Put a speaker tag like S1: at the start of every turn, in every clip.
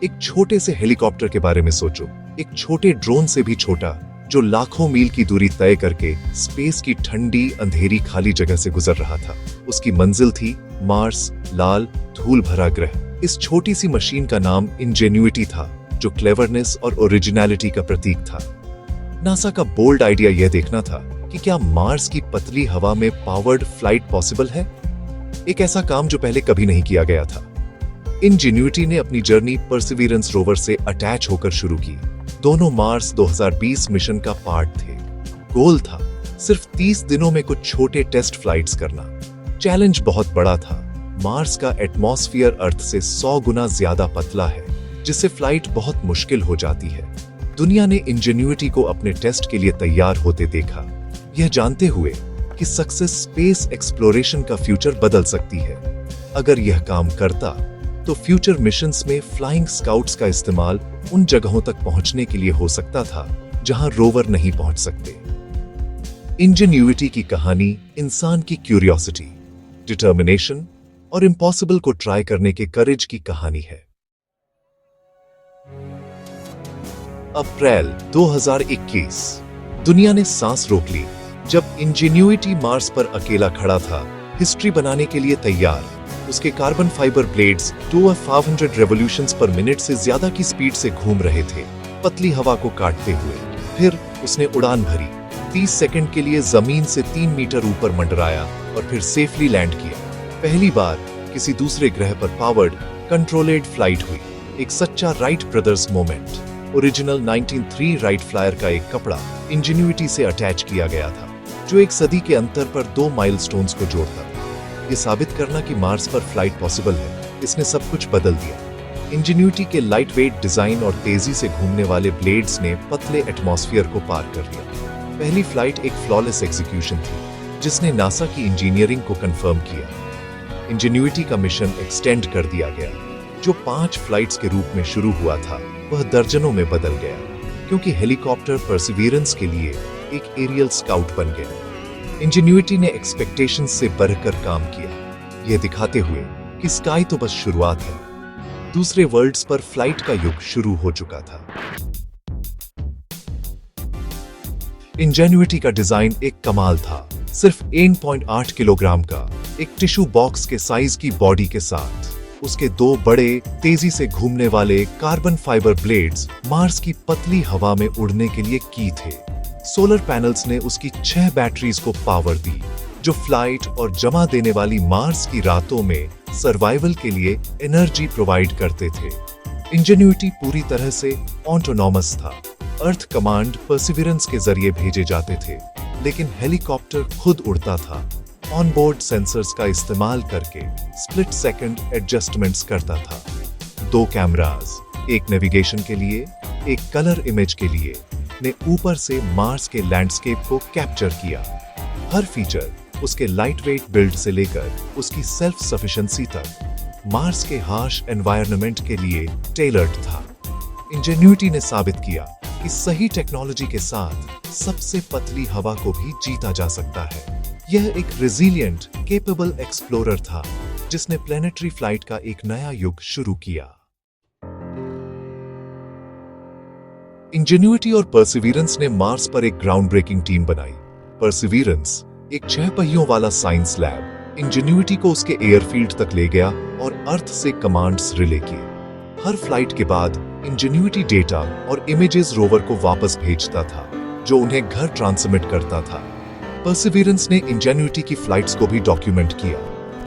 S1: एक छोटे से हेलीकॉप्टर के बारे में सोचो, एक छोटे ड्रोन से भी छोटा, जो लाखों मील की दूरी तय करके स्पेस की ठंडी अंधेरी खाली जगह से गुजर रहा था। उसकी मंजिल थी मार्स, लाल धूल भरा ग्रह। इस छोटी सी मशीन का नाम इंजेन्युइटी था, जो क्लेवरनेस और ओरिजिनलिटी का प्रतीक था। नासा का बोल्ड आइडिया यह देखना था कि क्या मार्स की पतली हवा में पावर्ड फ्लाइट पॉसिबल है, एक ऐसा काम जो पहले कभी नहीं किया गया था। इंजेन्युइटी ने अपनी जर्नी परसिवियरेंस रोवर से अटैच होकर शुरू की। दोनों मार्स 2020 मिशन का पार्ट थे। गोल था सिर्फ 30 दिनों में कुछ छोटे टेस्ट फ्लाइट्स करना। चैलेंज बहुत बड़ा था। मार्स का एटमॉस्फेयर अर्थ से 100 गुना ज्यादा पतला है, जिससे फ्लाइट बहुत मुश्किल हो जाती है। दुनिया ने इंजेन्युइटी को अपने टेस्ट के लिए तैयार होते देखा, यह जानते हुए कि सक्सेस स्पेस एक्सप्लोरेशन का फ्यूचर बदल सकती है। अगर यह काम करता तो फ्यूचर मिशंस में फ्लाइंग स्काउट्स का इस्तेमाल उन जगहों तक पहुंचने के लिए हो सकता था जहां रोवर नहीं पहुंच सकते। इंजेन्युइटी की कहानी इंसान की क्यूरियोसिटी, डिटर्मिनेशन और इम्पॉसिबल को ट्राई करने के करेज की कहानी है। अप्रैल 2021, दुनिया ने सांस रोक ली जब इंजेन्युइटी मार्स पर अकेला खड़ा था, हिस्ट्री बनाने के लिए तैयार। उसके कार्बन फाइबर ब्लेड्स 2500 रेवोल्यूशंस पर मिनट से ज्यादा की स्पीड से घूम रहे थे, पतली हवा को काटते हुए। फिर उसने उड़ान भरी, 30 सेकंड के लिए जमीन से 3 मीटर ऊपर मंडराया और फिर सेफली लैंड किया। पहली बार किसी दूसरे ग्रह पर पावर्ड कंट्रोलेड फ्लाइट हुई, एक सच्चा Wright brothers moment. Original 1903 right flyer का एक कपड़ा इंजेन्युइटी से अटैच किया गया था, जो एक सदी के अंतर पर 2 माइलस्टोन्स को जोड़ता था। ये साबित करना कि मार्स पर फ्लाइट पॉसिबल है, इसने सब कुछ बदल दिया। इंजेन्युइटी के लाइट वेट डिजाइन और तेजी से घूमने वाले ब्लेड्स ने पतले एटमॉस्फेयर को पार कर लिया। पहली फ्लाइट एक फ्लॉलेस एग्जीक्यूशन थी, जिसने नासा की इंजीनियरिंग को कंफर्म किया। इंजेन्युइटी का मिशन एक्सटेंड कर दिया गया। जो 5 फ्लाइट्स के रूप में शुरू हुआ था, वह दर्जनों में बदल गया, क्योंकि हेलीकॉप्टर परसिवियरेंस के लिए एक एरियल स्काउट बन गया। इंजेन्युइटी ने एक्सपेक्टेशंस से बढ़कर काम किया, यह दिखाते हुए कि स्काई तो बस शुरुआत है। दूसरे वर्ल्ड्स पर फ्लाइट का युग शुरू हो चुका था। इंजेन्युइटी का डिजाइन एक कमाल था, सिर्फ 1.8 किलोग्राम का एक टिश्यू बॉक्स के साइज की बॉडी के साथ। उसके 2 बड़े तेजी से घूमने वाले कार्बन फाइबर ब्लेड्स मार्स की पतली हवा में उड़ने के लिए की थे। सोलर पैनल्स ने उसकी 6 बैटरीज को पावर दी, जो फ्लाइट और जमा देने वाली मार्स की रातों में सर्वाइवल के लिए एनर्जी प्रोवाइड करते थे। इंजेन्युइटी पूरी तरह से ऑटोनॉमस था। अर्थ कमांड परसिवियरेंस के जरिए भेजे जाते थे, लेकिन हेलीकॉप्टर खुद उड़ता था, ऑनबोर्ड सेंसर्स का इस्तेमाल करके स्प्लिट सेकंड एडजस्टमेंट्स करता था। 2 कैमरास, एक नेविगेशन के लिए, एक कलर इमेज के लिए, ने ऊपर से मार्स के लैंडस्केप को कैप्चर किया। हर फीचर, उसके लाइट वेट बिल्ड से लेकर उसकी सेल्फ सफिशिएंसी तक, मार्स के हार्श एनवायरनमेंट के लिए टेलर्ड था। इंजेन्युइटी ने साबित किया कि सही टेक्नोलॉजी के साथ सबसे पतली हवा को भी जीता जा सकता है। यह एक रेजिलिएंट, केपेबल एक्सप्लोरर था, जिसने प्लेनेटरी फ्लाइट का एक नया युग शुरू किया। इंजेन्युइटी और परसिवियरेंस ने मार्स पर एक ग्राउंड ब्रेकिंग टीम बनाई। परसिवियरेंस, एक 6 पहियों वाला साइंस लैब, इंजेन्युइटी को उसके एयरफील्ड तक ले गया और अर्थ से कमांड्स रिले किए। हर फ्लाइट के बाद इंजेन्युइटी डेटा और इमेजेस रोवर को वापस भेजता था, जो उन्हें घर ट्रांसमिट करता था। परसिवियरेंस ने इंजेन्युइटी की फ्लाइट्स को भी डॉक्यूमेंट किया,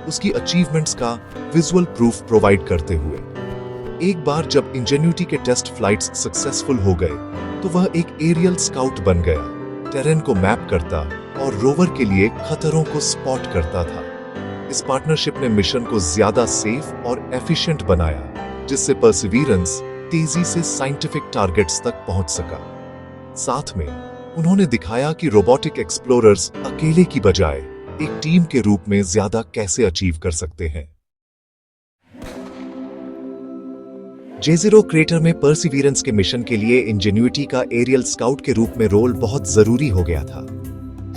S1: उसकी अचीवमेंट्स का विजुअल प्रूफ प्रोवाइड करते हुए। एक बार जब इंजेन्युइटी के टेस्ट फ्लाइट्स सक्सेसफुल हो गए, तो वह एक एरियल स्काउट बन गया, टेरेन को मैप करता और रोवर के लिए खतरों को स्पॉट करता था। इस पार्टनरशिप ने मिशन को ज्यादा सेफ और एफिशिएंट बनाया, जिससे परसिवियरेंस तेजी से साइंटिफिक टारगेट्स तक पहुंच सका। साथ में उन्होंने दिखाया कि रोबोटिक एक्सप्लोरर्स अकेले की बजाय एक टीम के रूप में ज्यादा कैसे अचीव कर सकते हैं। जेज़ेरो क्रेटर में परसिवियरेंस के मिशन के लिए इंजेन्युइटी का एरियल स्काउट के रूप में रोल बहुत जरूरी हो गया था।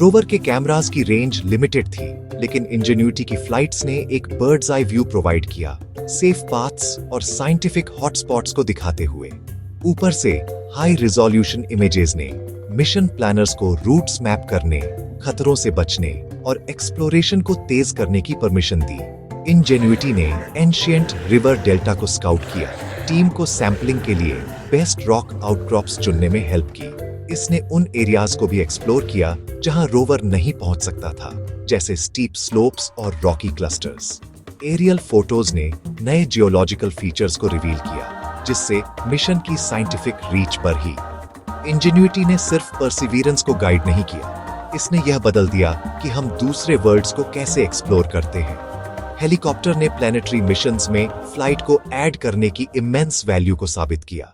S1: रोवर के कैमरास की रेंज लिमिटेड थी, लेकिन इंजेन्यूटी की फ्लाइट्स ने एक बर्ड्स आई व्यू प्रोवाइड किया, सेफ पाथ्स और साइंटिफिक हॉटस्पॉट्स को दिखाते हुए। ऊपर से हाई रिजोल्यूशन इमेजेस ने मिशन प्लानर्स को रूट्स मैप करने, खतरों से बचने और एक्सप्लोरेशन को तेज करने की परमिशन दी। इंजेन्यूटी ने एंशिएंट रिवर डेल्टा को स्काउट किया, टीम को सैंपलिंग के लिए बेस्ट रॉक आउटक्रॉप्स चुनने में हेल्प की। इसने उन एरियाज को भी एक्सप्लोर किया जहां रोवर नहीं पहुंच सकता था, जैसे स्टीप स्लोप्स और रॉकी क्लस्टर्स। एरियल फोटोज ने नए जियोलॉजिकल फीचर्स को रिवील किया, जिससे मिशन की साइंटिफिक रीच पर ही। इंजेन्यूटी ने सिर्फ परसिवियरेंस को गाइड नहीं किया, इसने यह बदल दिया कि हम दूसरे वर्ल्ड्स को कैसे एक्सप्लोर करते हैं। हेलीकॉप्टर ने प्लैनेटरी मिशंस में फ्लाइट को ऐड करने की इमेंस वैल्यू को साबित किया।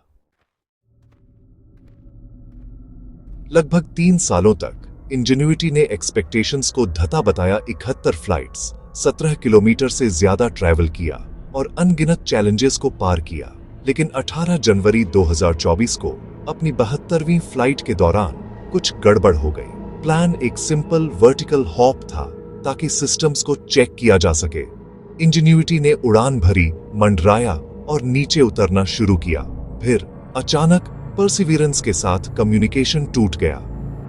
S1: लगभग 3 सालों तक इंजेन्यूटी ने एक्सपेक्टेशंस को धता बताया 71 फ्लाइट्स, 17 किलोमीटर से ज्यादा ट्रैवल किया और अनगिनत चैलेंजेस को पार किया। लेकिन 18 जनवरी 2024 को अपनी 72वीं फ्लाइट के दौरान कुछ गड़बड़ हो गई। प्लान एक सिंपल वर्टिकल हॉप था ताकि सिस्टम्स को चेक किया जा सके। इंजेन्यूटी ने उड़ान भरी, मंडराया और नीचे उतरना शुरू किया। फिर अचानक परसिवियरेंस के साथ कम्युनिकेशन टूट गया।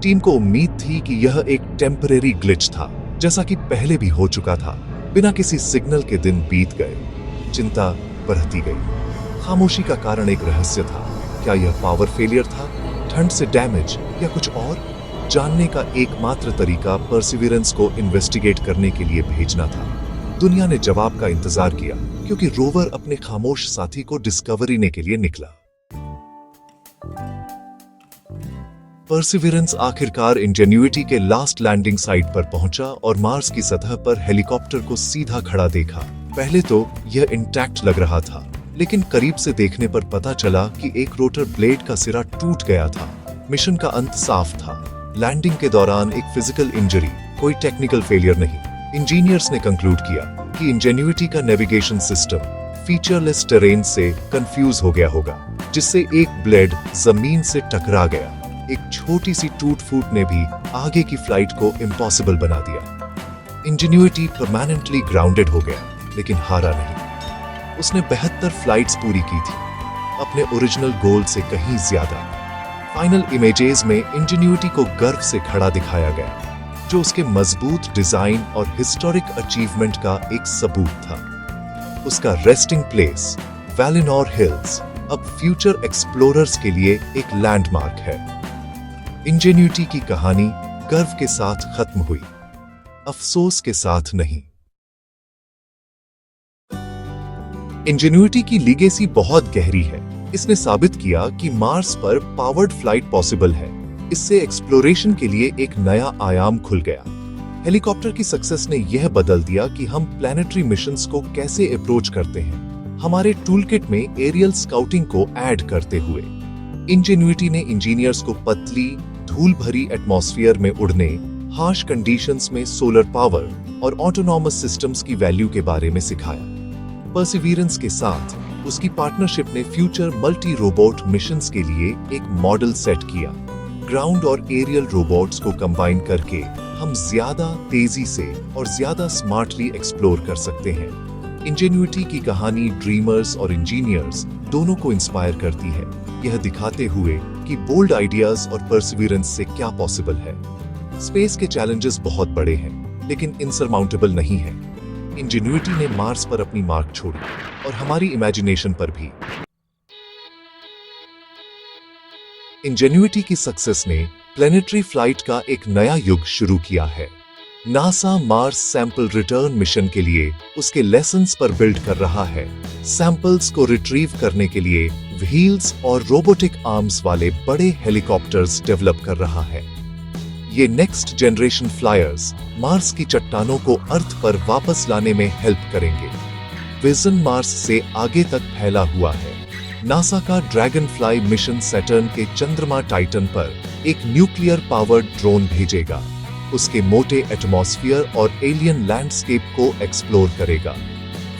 S1: टीम को उम्मीद थी कि यह एक टेम्परेरी ग्लिच था, जैसा कि पहले भी हो चुका था। बिना किसी सिग्नल के दिन बीत गए, चिंता बढ़ती गई। खामोशी का कारण एक रहस्य था। क्या यह पावर फेलियर था, ठंड से डैमेज या कुछ और? जानने का एकमात्र तरीका परसिवियरेंस को इन्वेस्टिगेट करने के लिए भेजना था। दुनिया ने जवाब का इंतजार किया, क्योंकि रोवर अपने खामोश साथी को डिस्कवरी ने के लिए निकला। परसिवियरेंस आखिरकार इंजेन्यूटी के लास्ट लैंडिंग साइट पर पहुंचा और मार्स की सतह पर हेलीकॉप्टर को सीधा खड़ा देखा। पहले तो यह इंटैक्ट लग रहा था, लेकिन करीब से देखने पर पता चला कि एक रोटर ब्लेड का सिरा टूट गया था। मिशन का अंत साफ था। लैंडिंग के दौरान एक फिजिकल इंजरी, कोई टेक्निकल फेलियर नहीं। इंजीनियर्स ने कंक्लूड किया कि इंजेन्यूटी का नेविगेशन सिस्टम फीचरलेस टेरेन से कंफ्यूज हो गया होगा, जिससे एक ब्लेड जमीन से टकरा गया। एक छोटी सी टूट फूट ने भी आगे की फ्लाइट को इम्पॉसिबल बना दिया। इंजेन्यूटी परमानेंटली ग्राउंडेड हो गया, लेकिन हारा नहीं। उसने 72 फ्लाइट्स पूरी की थी, अपने ओरिजिनल गोल से कहीं ज्यादा। फाइनल इमेजेस में इंजेन्यूटी को गर्व से खड़ा दिखाया गया, जो उसके मजबूत डिजाइन और हिस्टोरिक अचीवमेंट का एक सबूत था। उसका रेस्टिंग प्लेस वैलिनोर हिल्स अब फ्यूचर एक्सप्लोरर्स के लिए एक लैंडमार्क है। इंजेन्यूटी की कहानी गर्व के साथ खत्म हुई, अफसोस के साथ नहीं। इंजेन्यूटी की लीगेसी बहुत गहरी है। इसने साबित किया कि मार्स पर पावर्ड फ्लाइट पॉसिबल है। इससे एक्सप्लोरेशन के लिए एक नया आयाम खुल गया। हेलीकॉप्टर की सक्सेस ने यह बदल दिया कि हम प्लैनेटरी मिशंस को कैसे अप्रोच करते हैं, हमारे टूलकिट में एरियल स्काउटिंग को ऐड करते हुए। इंजेन्यूटी ने इंजीनियर्स को पतली, धूल भरी एटमॉस्फेयर में उड़ने, हार्श कंडीशंस में सोलर पावर और ऑटोनॉमस सिस्टम्स की वैल्यू के बारे में सिखाया। परसिवियरेंस के साथ उसकी पार्टनरशिप ने फ्यूचर मल्टी रोबोट मिशंस के लिए एक मॉडल सेट किया। ग्राउंड और एरियल रोबोट्स को कंबाइन करके हम ज्यादा तेजी से और ज्यादा स्मार्टली एक्सप्लोर कर सकते हैं। इंजेन्यूटी की कहानी ड्रीमर्स और इंजीनियर्स दोनों को इंस्पायर करती है, यह दिखाते हुए कि बोल्ड आइडियाज और परसिवियरेंस से क्या पॉसिबल है। स्पेस के चैलेंजेस बहुत बड़े हैं, लेकिन इनसरमाउंटेबल नहीं है। इंजेन्यूटी ने मार्स पर अपनी मार्क छोड़ी और हमारी इमेजिनेशन पर भी। इंजेन्यूटी की सक्सेस ने प्लैनेटरी फ्लाइट का एक नया युग शुरू किया है। NASA Mars sample return mission के लिए उसके लेसन्स पर बिल्ड कर रहा है। सैंपल्स को रिट्रीव करने के लिए व्हील्स और रोबोटिक आर्म्स वाले बड़े हेलीकॉप्टर्स डेवलप कर रहा है। ये नेक्स्ट जनरेशन फ्लायर्स मार्स की चट्टानों को अर्थ पर वापस लाने में हेल्प करेंगे। विजन मार्स से आगे तक फैला हुआ है। नासा का ड्रैगन फ्लाई मिशन सैटर्न के चंद्रमा टाइटन पर एक न्यूक्लियर पावर्ड ड्रोन भेजेगा। उसके मोटे एटमॉस्फेयर और एलियन लैंडस्केप को एक्सप्लोर करेगा।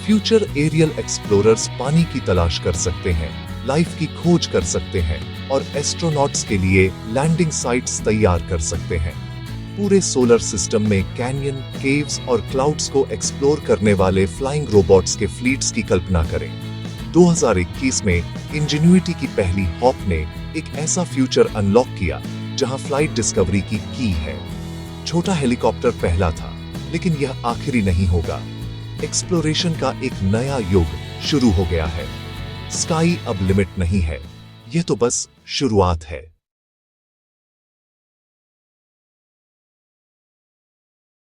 S1: फ्यूचर एरियल एक्सप्लोरर्स पानी की तलाश कर सकते हैं, लाइफ की खोज कर सकते हैं और एस्ट्रोनॉट्स के लिए लैंडिंग साइट्स तैयार कर सकते हैं। पूरे सोलर सिस्टम में कैनियन, केव्स और क्लाउड्स को एक्सप्लोर करने वाले फ्लाइंग रोबोट्स के फ्लीट्स की कल्पना करें। 2021 में इंजेन्युइटी की पहली हॉप ने एक ऐसा फ्यूचर अनलॉक किया जहां फ्लाइट डिस्कवरी की है। छोटा हेलीकॉप्टर पहला था, लेकिन यह आखिरी नहीं होगा। एक्सप्लोरेशन का एक नया युग शुरू हो गया है। स्काई अब लिमिट नहीं है, यह तो बस शुरुआत है।